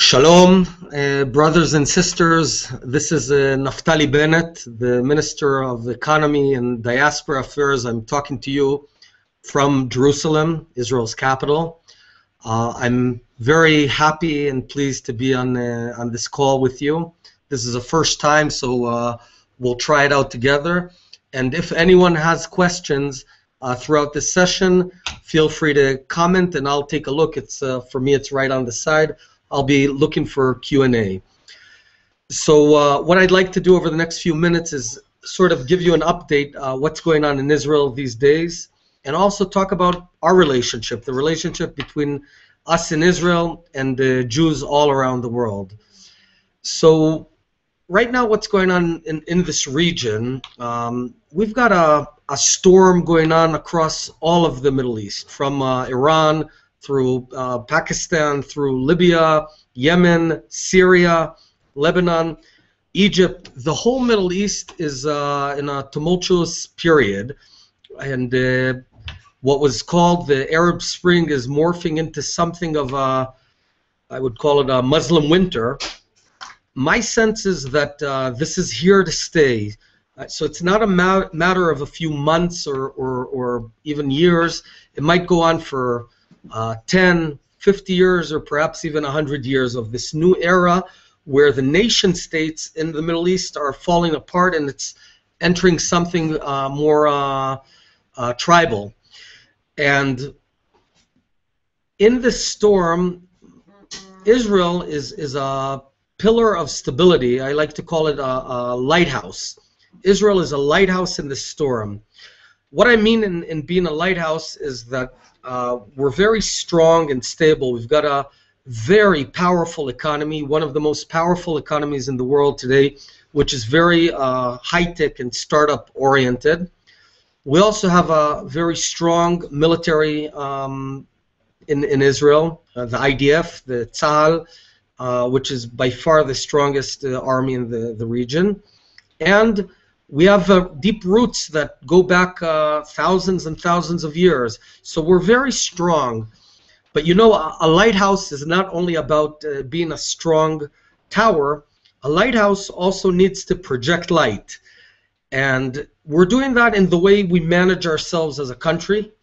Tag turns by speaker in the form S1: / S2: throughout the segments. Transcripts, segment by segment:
S1: Shalom, brothers and sisters. This is Naftali Bennett, the Minister of Economy and Diaspora Affairs. I'm talking to you from Jerusalem, Israel's capital. I'm very happy and pleased to be on this call with you. This is the first time, so we'll try it out together. And if anyone has questions throughout this session, feel free to comment and I'll take a look. It's for me, it's right on the side. I'll be looking for Q&A. So what I'd like to do over the next few minutes is sort of give you an update what's going on in Israel these days, and also talk about our relationship, the relationship between us in Israel and the Jews all around the world. So right now what's going on in this region, we've got a storm going on across all of the Middle East, from Iran through Pakistan, through Libya, Yemen, Syria, Lebanon, Egypt. The whole Middle East is in a tumultuous period, and what was called the Arab Spring is morphing into something of a, I would call it a Muslim winter. My sense is that this is here to stay. So it's not a matter of a few months or even years. It might go on for 10, 50 years, or perhaps even 100 years of this new era where the nation states in the Middle East are falling apart and it's entering something more tribal. And in this storm, Israel is a pillar of stability. I like to call it a lighthouse. Israel is a lighthouse in this storm. What I mean in being a lighthouse is that we're very strong and stable. We've got a very powerful economy, one of the most powerful economies in the world today, which is very high-tech and startup oriented. We also have a very strong military in Israel, the IDF, the Tzahal, which is by far the strongest army in the region. And we have deep roots that go back thousands and thousands of years. So we're very strong. But you know, a lighthouse is not only about being a strong tower. A lighthouse also needs to project light. And we're doing that in the way we manage ourselves as a country.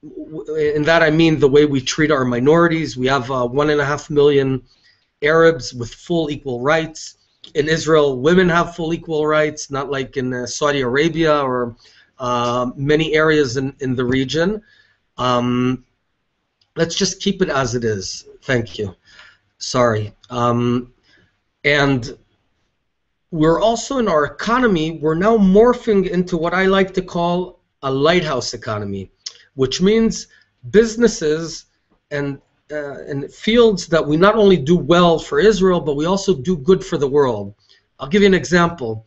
S1: In that I mean the way we treat our minorities. We have 1.5 million Arabs with full equal rights. In Israel, women have full equal rights, not like in Saudi Arabia or many areas in the region. Let's just keep it as it is. Thank you. Sorry. And we're also in our economy, we're now morphing into what I like to call a lighthouse economy, which means businesses and fields that we not only do well for Israel, but we also do good for the world. I'll give you an example.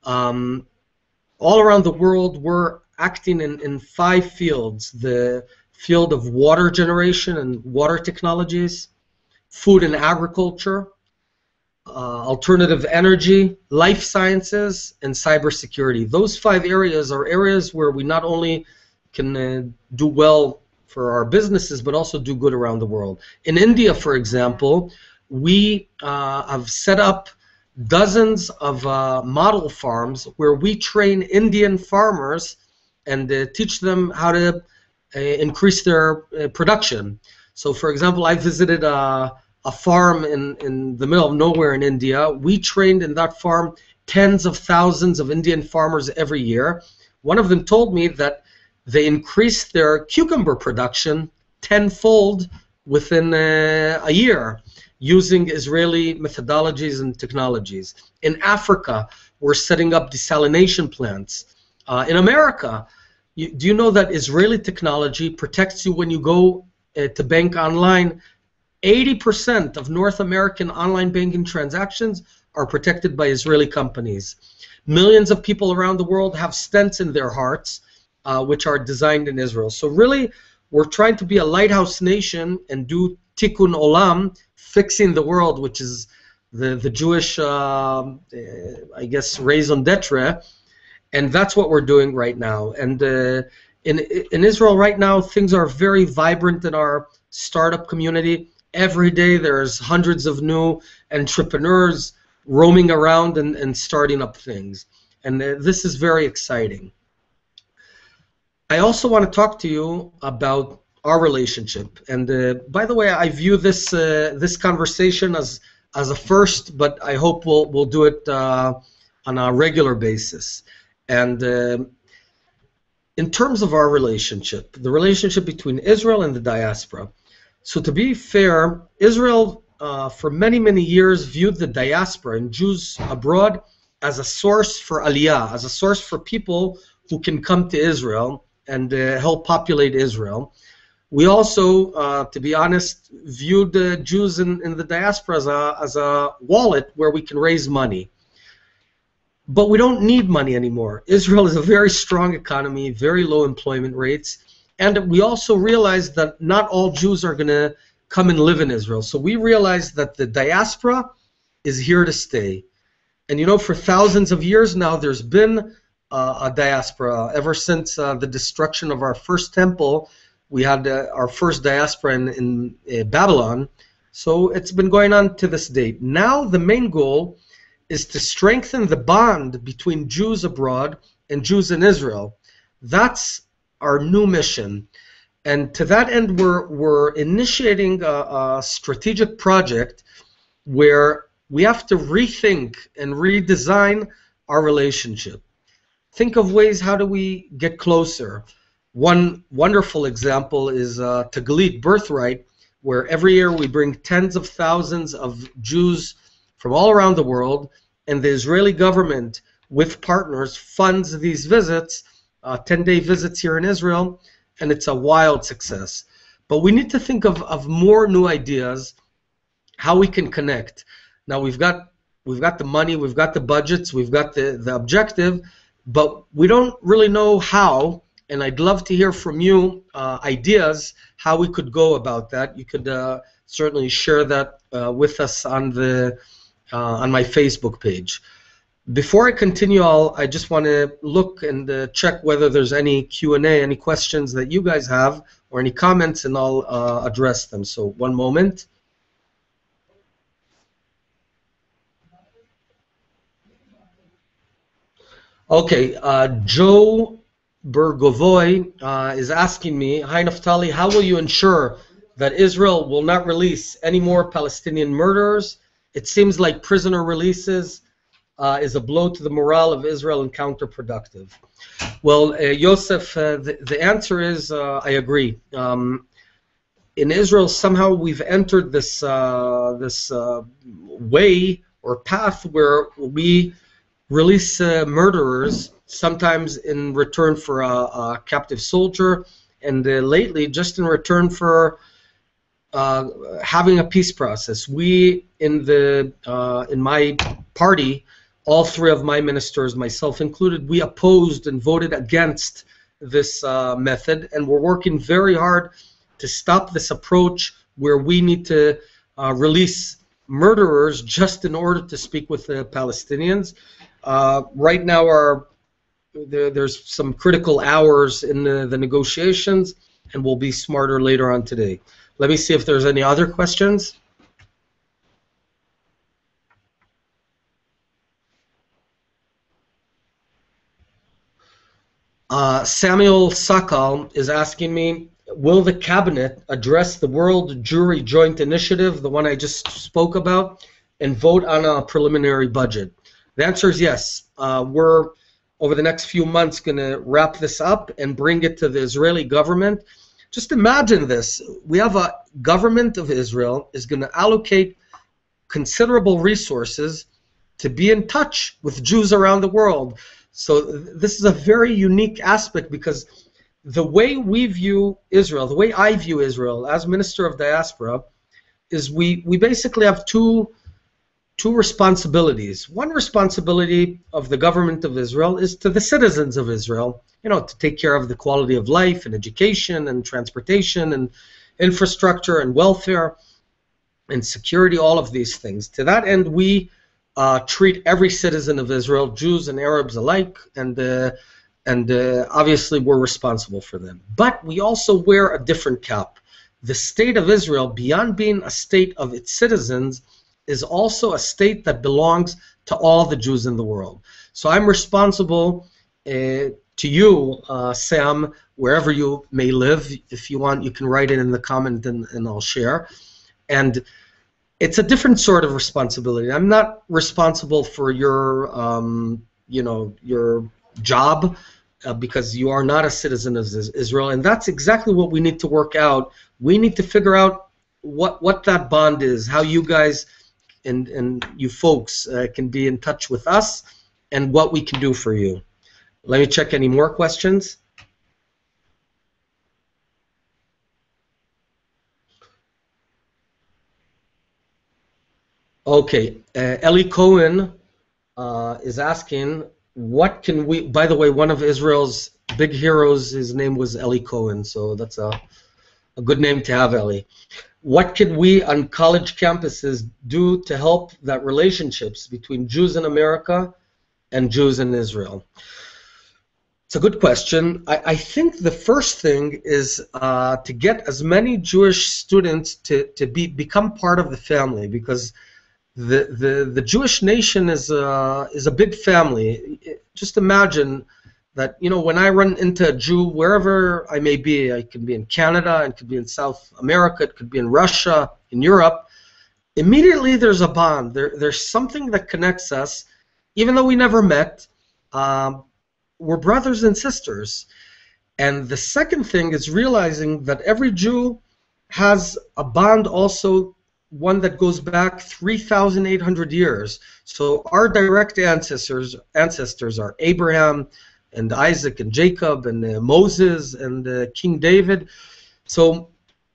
S1: All around the world, we're acting in 5 fields: the field of water generation and water technologies, food and agriculture, alternative energy, life sciences, and cybersecurity. Those 5 areas are areas where we not only can do well for our businesses, but also do good around the world. In India, for example, we have set up dozens of model farms where we train Indian farmers and teach them how to increase their production. So, for example, I visited a farm in the middle of nowhere in India. We trained in that farm tens of thousands of Indian farmers every year. One of them told me that they increased their cucumber production tenfold within a year using Israeli methodologies and technologies. In Africa, we're setting up desalination plants. In America, do you know that Israeli technology protects you when you go to bank online? 80% of North American online banking transactions are protected by Israeli companies. Millions of people around the world have stents in their hearts, which are designed in Israel. So really, we're trying to be a lighthouse nation and do tikkun olam, fixing the world, which is the Jewish, I guess, raison d'etre, and that's what we're doing right now. And in Israel right now, things are very vibrant in our startup community. every day there's hundreds of new entrepreneurs roaming around and starting up things. And this is very exciting. I also want to talk to you about our relationship. And by the way, I view this this conversation as a first, but I hope we'll do it on a regular basis. And in terms of our relationship, the relationship between Israel and the diaspora. So to be fair, Israel for many, many years viewed the diaspora and Jews abroad as a source for aliyah, as a source for people who can come to Israel and help populate Israel. We also, to be honest, viewed the Jews in the diaspora as a wallet where we can raise money. But we don't need money anymore. Israel is a very strong economy, very low employment rates, and we also realized that not all Jews are going to come and live in Israel. So we realized that the diaspora is here to stay. And you know, for thousands of years now, there's been a diaspora. Ever since the destruction of our first temple, we had our first diaspora in Babylon. So it's been going on to this date. Now the main goal is to strengthen the bond between Jews abroad and Jews in Israel. That's our new mission. And to that end, we're initiating a strategic project where we have to rethink and redesign our relationship. Think of ways, how do we get closer? One wonderful example is Taglit Birthright, where every year we bring tens of thousands of Jews from all around the world, and the Israeli government, with partners, funds these visits, 10-day visits here in Israel, and it's a wild success. But we need to think of more new ideas, how we can connect. Now we've got the money, we've got the budgets, we've got the objective, but we don't really know how, and I'd love to hear from you ideas how we could go about that. You could certainly share that with us on my Facebook page. Before I continue, I just want to look and check whether there's any Q&A, any questions that you guys have, or any comments, and I'll address them. So one moment. Okay, Joe Bergovoy is asking me, hi Naftali, how will you ensure that Israel will not release any more Palestinian murderers? It seems like prisoner releases is a blow to the morale of Israel and counterproductive. Well, Yosef, the answer is I agree. In Israel, somehow we've entered this way or path where we release murderers, sometimes in return for a captive soldier, and lately just in return for having a peace process. We in my party, all three of my ministers, myself included, we opposed and voted against this method, and we're working very hard to stop this approach where we need to release murderers just in order to speak with the Palestinians. Right now there's some critical hours in the negotiations, and we'll be smarter later on today. Let me see if there's any other questions. Samuel Sakal is asking me, will the cabinet address the World Jewry Joint Initiative, the one I just spoke about, and vote on a preliminary budget? The answer is yes. We're, over the next few months, going to wrap this up and bring it to the Israeli government. Just imagine this. We have a government of Israel is going to allocate considerable resources to be in touch with Jews around the world. So this is a very unique aspect, because the way we view Israel, the way I view Israel as Minister of Diaspora, is we basically have two responsibilities. One responsibility of the government of Israel is to the citizens of Israel, you know, to take care of the quality of life and education and transportation and infrastructure and welfare and security, all of these things. To that end, we treat every citizen of Israel, Jews and Arabs alike, and obviously we're responsible for them. But we also wear a different cap. the state of Israel, beyond being a state of its citizens, is also a state that belongs to all the Jews in the world. So I'm responsible to you, Sam, wherever you may live. If you want, you can write it in the comment and I'll share. And it's a different sort of responsibility. I'm not responsible for your, your job because you are not a citizen of Israel, and that's exactly what we need to work out. We need to figure out what that bond is, how you guys and you folks can be in touch with us, and what we can do for you. Let me check any more questions. Okay, Ellie Cohen is asking, what can we, by the way, one of Israel's big heroes, his name was Ellie Cohen, so that's a good name to have, Ellie. What can we on college campuses do to help that relationships between Jews in America and Jews in Israel? It's a good question. I think the first thing is to get as many Jewish students to become part of the family, because the Jewish nation is a big family. Just imagine that, when I run into a Jew, wherever I may be, I could be in Canada, it could be in South America, it could be in Russia, in Europe, immediately there's a bond. There's something that connects us, even though we never met. We're brothers and sisters. And the second thing is realizing that every Jew has a bond also, one that goes back 3,800 years. So our direct ancestors are Abraham and Isaac and Jacob and Moses and King David. So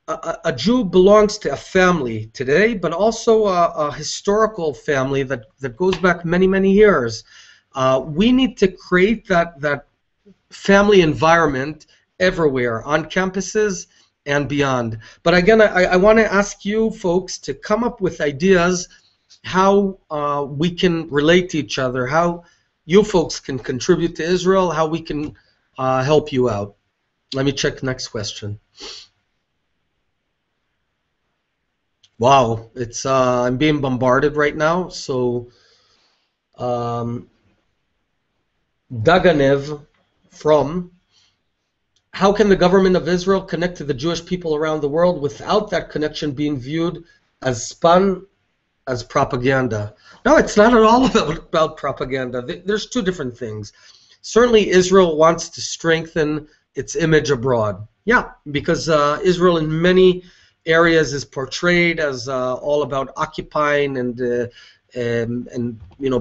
S1: a Jew belongs to a family today, but also a historical family that goes back many, many years. We need to create that family environment everywhere, on campuses and beyond. But again, I want to ask you folks to come up with ideas how we can relate to each other, how you folks can contribute to Israel, how we can help you out. Let me check next question. Wow, it's I'm being bombarded right now. So Daganev from, how can the government of Israel connect to the Jewish people around the world without that connection being viewed as spun as propaganda? No, it's not at all about propaganda. There's two different things. Certainly Israel wants to strengthen its image abroad. Yeah, because Israel in many areas is portrayed as all about occupying and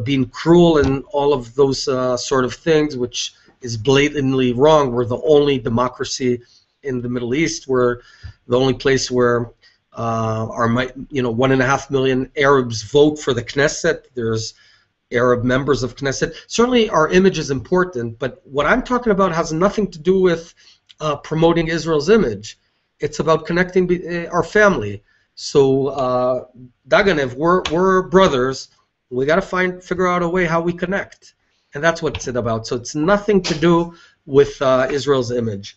S1: being cruel and all of those sort of things, which is blatantly wrong. We're the only democracy in the Middle East. We're the only place where 1.5 million Arabs vote for the Knesset. There's Arab members of Knesset. Certainly our image is important, but what I'm talking about has nothing to do with promoting Israel's image. It's about connecting our family. So Daganev, we're brothers. We got to figure out a way how we connect, and that's what it's about. So it's nothing to do with Israel's image.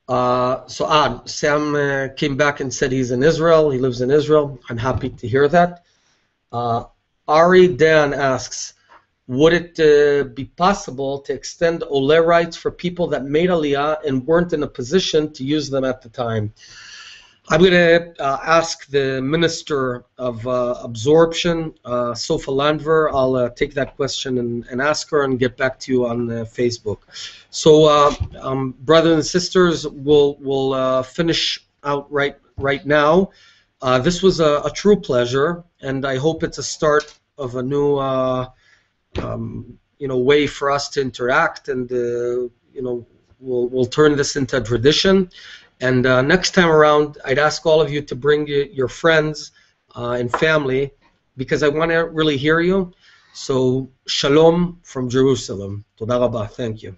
S1: Sam came back and said he's in Israel. He lives in Israel. I'm happy to hear that. Ari Dan asks, would it be possible to extend Ole rights for people that made Aliyah and weren't in a position to use them at the time? I'm going to ask the Minister of Absorption, Sofa Landver. I'll take that question and ask her and get back to you on Facebook. So, brothers and sisters, we'll finish out right now. This was a true pleasure, and I hope it's a start of a new way for us to interact, and we'll turn this into a tradition. And next time around, I'd ask all of you to bring your friends and family, because I want to really hear you. So, shalom from Jerusalem. Toda rabah. Thank you.